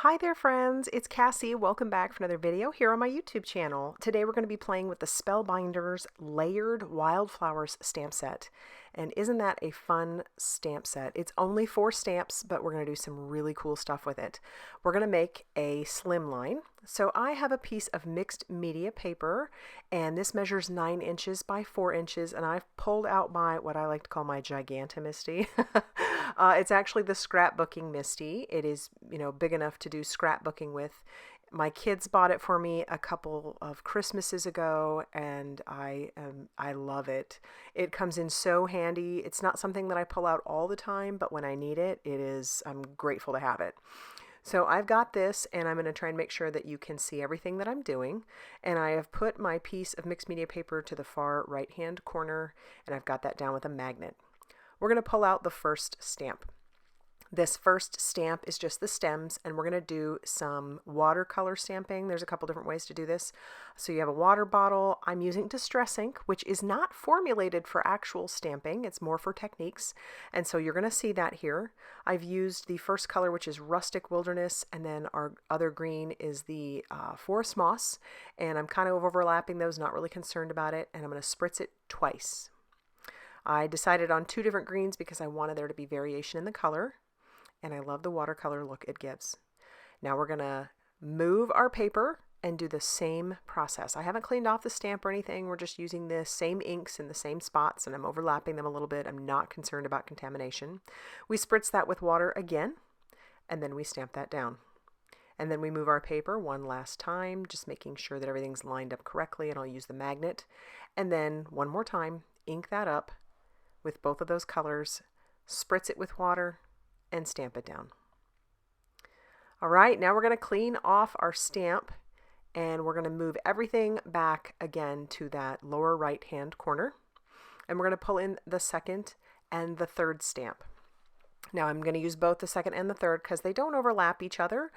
Hi there friends, it's Cassie. Welcome back for another video here on my YouTube channel. Today we're going to be playing with the Spellbinders Layered Wildflowers stamp set. And isn't that a fun stamp set? It's only 4 stamps, but we're going to do some really cool stuff with it. We're going to make a slimline. So I have a piece of mixed media paper, and this measures 9 inches by 4 inches, and I've pulled out my, what I like to call my MISTI. It's actually the scrapbooking MISTI. It is, big enough to do scrapbooking with. My kids bought it for me a couple of Christmases ago, and I love it. It comes in so handy. It's not something that I pull out all the time, but when I need it, I'm grateful to have it. So I've got this, and I'm going to try and make sure that you can see everything that I'm doing. And I have put my piece of mixed media paper to the far right-hand corner, and I've got that down with a magnet. We're going to pull out the first stamp. This first stamp is just the stems, and we're going to do some watercolor stamping. There's a couple different ways to do this. So you have a water bottle. I'm using Distress ink, which is not formulated for actual stamping. It's more for techniques. And so you're going to see that here. I've used the first color, which is Rustic Wilderness, and then our other green is the Forest Moss. And I'm kind of overlapping those, not really concerned about it. And I'm going to spritz it twice. I decided on 2 different greens because I wanted there to be variation in the color. And I love the watercolor look it gives. Now we're going to move our paper and do the same process. I haven't cleaned off the stamp or anything. We're just using the same inks in the same spots, and I'm overlapping them a little bit. I'm not concerned about contamination. We spritz that with water again, and then we stamp that down. And then we move our paper one last time, just making sure that everything's lined up correctly, and I'll use the magnet. And then one more time, ink that up with both of those colors, spritz it with water, and stamp it down. All right, now we're going to clean off our stamp, and we're going to move everything back again to that lower right hand corner, and we're going to pull in the second and the third stamp. Now I'm going to use both the second and the third because they don't overlap each other.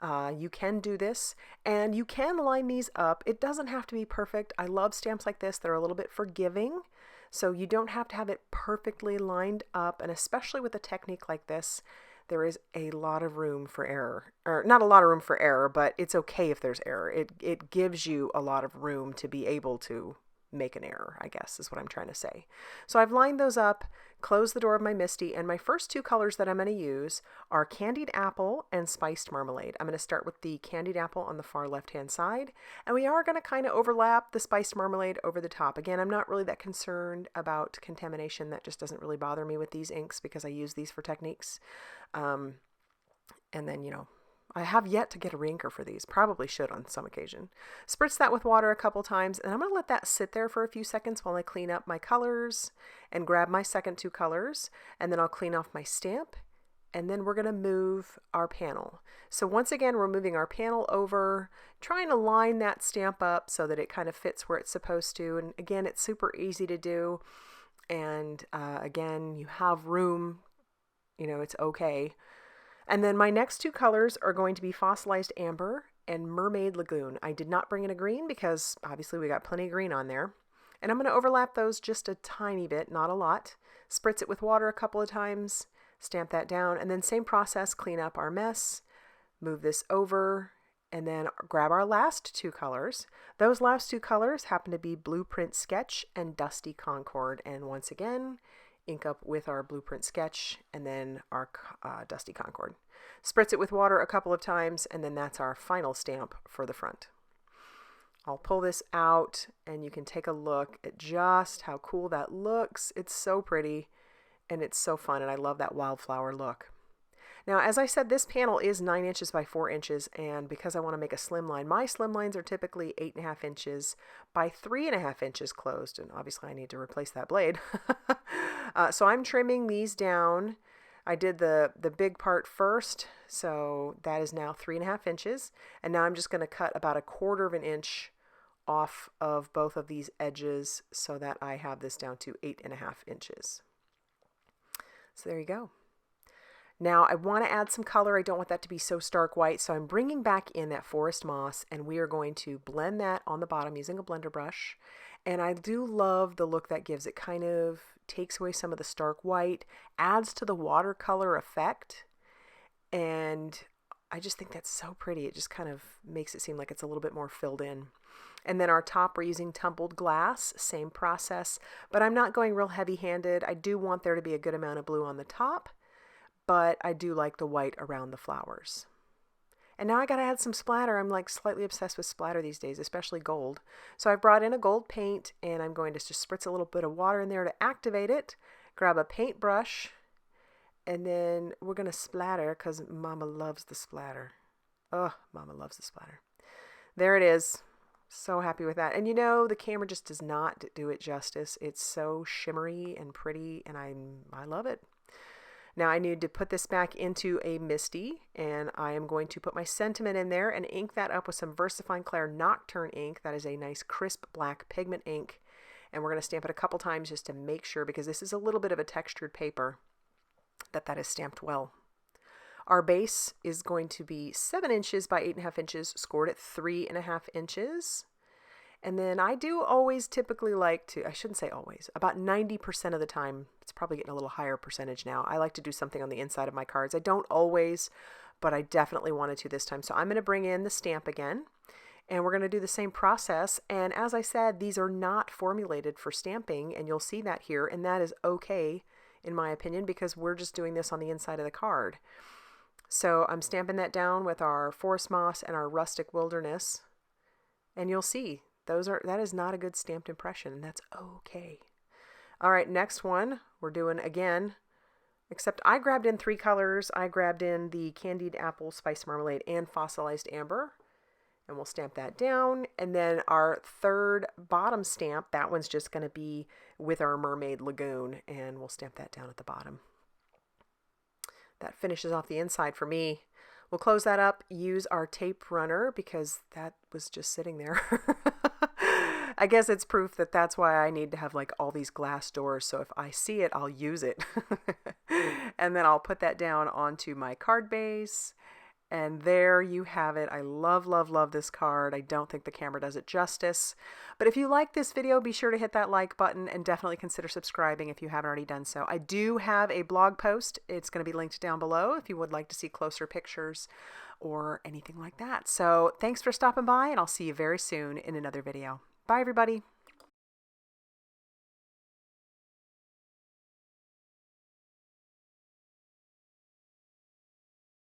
You can do this, and you can line these up. It doesn't have to be perfect. I love stamps like this that are a little bit forgiving. So you don't have to have it perfectly lined up, and especially with a technique like this, there is a lot of room for error. Or not a lot of room for error, but it's okay if there's error. It gives you a lot of room to be able to make an error, I guess is what I'm trying to say. So I've lined those up, closed the door of my MISTI, and my first 2 colors that I'm going to use are Candied Apple and Spiced Marmalade. I'm going to start with the Candied Apple on the far left-hand side, and we are going to kind of overlap the Spiced Marmalade over the top. Again, I'm not really that concerned about contamination. That just doesn't really bother me with these inks because I use these for techniques. And then, I have yet to get a reinker for these. Probably should on some occasion. Spritz that with water a couple times, and I'm going to let that sit there for a few seconds while I clean up my colors and grab my second 2 colors, and then I'll clean off my stamp, and then we're going to move our panel. So once again, we're moving our panel over, trying to line that stamp up so that it kind of fits where it's supposed to. And again, it's super easy to do, and again, you have room, it's okay. And then my next 2 colors are going to be Fossilized Amber and Mermaid Lagoon. I did not bring in a green because obviously we got plenty of green on there. And I'm going to overlap those just a tiny bit, not a lot. Spritz it with water a couple of times, stamp that down, and then same process, clean up our mess, move this over, and then grab our last 2 colors. Those last 2 colors happen to be Blueprint Sketch and Dusty Concord. And once again, ink up with our Blueprint Sketch and then our Dusty Concord. Spritz it with water a couple of times, and then that's our final stamp for the front. I'll pull this out, and you can take a look at just how cool that looks. It's so pretty, and it's so fun, and I love that wildflower look. Now, as I said, this panel is 9 inches by 4 inches, and because I want to make a slimline, my slimlines are typically 8.5 inches by 3.5 inches closed, and obviously I need to replace that blade. So I'm trimming these down. I did the big part first, so that is now 3.5 inches, and now I'm just going to cut about 1/4 of an inch off of both of these edges so that I have this down to 8.5 inches. So there you go. Now I want to add some color. I don't want that to be so stark white, so I'm bringing back in that Forest Moss, and we are going to blend that on the bottom using a blender brush. And I do love the look that gives. It kind of takes away some of the stark white, adds to the watercolor effect, and I just think that's so pretty. It just kind of makes it seem like it's a little bit more filled in. And then our top, we're using tumbled glass, same process, but I'm not going real heavy-handed. I do want there to be a good amount of blue on the top, but I do like the white around the flowers. And now I gotta add some splatter. I'm like slightly obsessed with splatter these days, especially gold. So I've brought in a gold paint, and I'm going to just spritz a little bit of water in there to activate it, grab a paintbrush, and then we're gonna splatter because Mama loves the splatter. Oh, Mama loves the splatter. There it is. So happy with that. And you know, the camera just does not do it justice. It's so shimmery and pretty, and I love it. Now I need to put this back into a MISTI, and I am going to put my sentiment in there and ink that up with some VersaFine Clair Nocturne ink. That is a nice crisp black pigment ink, and we're going to stamp it a couple times just to make sure, because this is a little bit of a textured paper, that is stamped well. Our base is going to be 7 inches by 8.5 inches, scored at 3.5 inches. And then I do always typically like to, I shouldn't say always, about 90% of the time, it's probably getting a little higher percentage now, I like to do something on the inside of my cards. I don't always, but I definitely wanted to this time. So I'm going to bring in the stamp again, and we're going to do the same process. And as I said, these are not formulated for stamping, and you'll see that here, and that is okay in my opinion, because we're just doing this on the inside of the card. So I'm stamping that down with our Forest Moss and our Rustic Wilderness, and you'll see that is not a good stamped impression, and that's okay. All right, next one we're doing again, except I grabbed in 3 colors. I grabbed in the Candied Apple Spice Marmalade and Fossilized Amber, and we'll stamp that down. And then our third bottom stamp, that one's just going to be with our Mermaid Lagoon, and we'll stamp that down at the bottom. That finishes off the inside for me. We'll close that up, use our tape runner, because that was just sitting there. I guess it's proof that that's why I need to have like all these glass doors, so if I see it, I'll use it. And then I'll put that down onto my card base, and there you have it. I love, love, love this card. I don't think the camera does it justice. But if you like this video, be sure to hit that like button, and definitely consider subscribing if you haven't already done so. I do have a blog post. It's going to be linked down below if you would like to see closer pictures or anything like that. So thanks for stopping by, and I'll see you very soon in another video. Bye, everybody.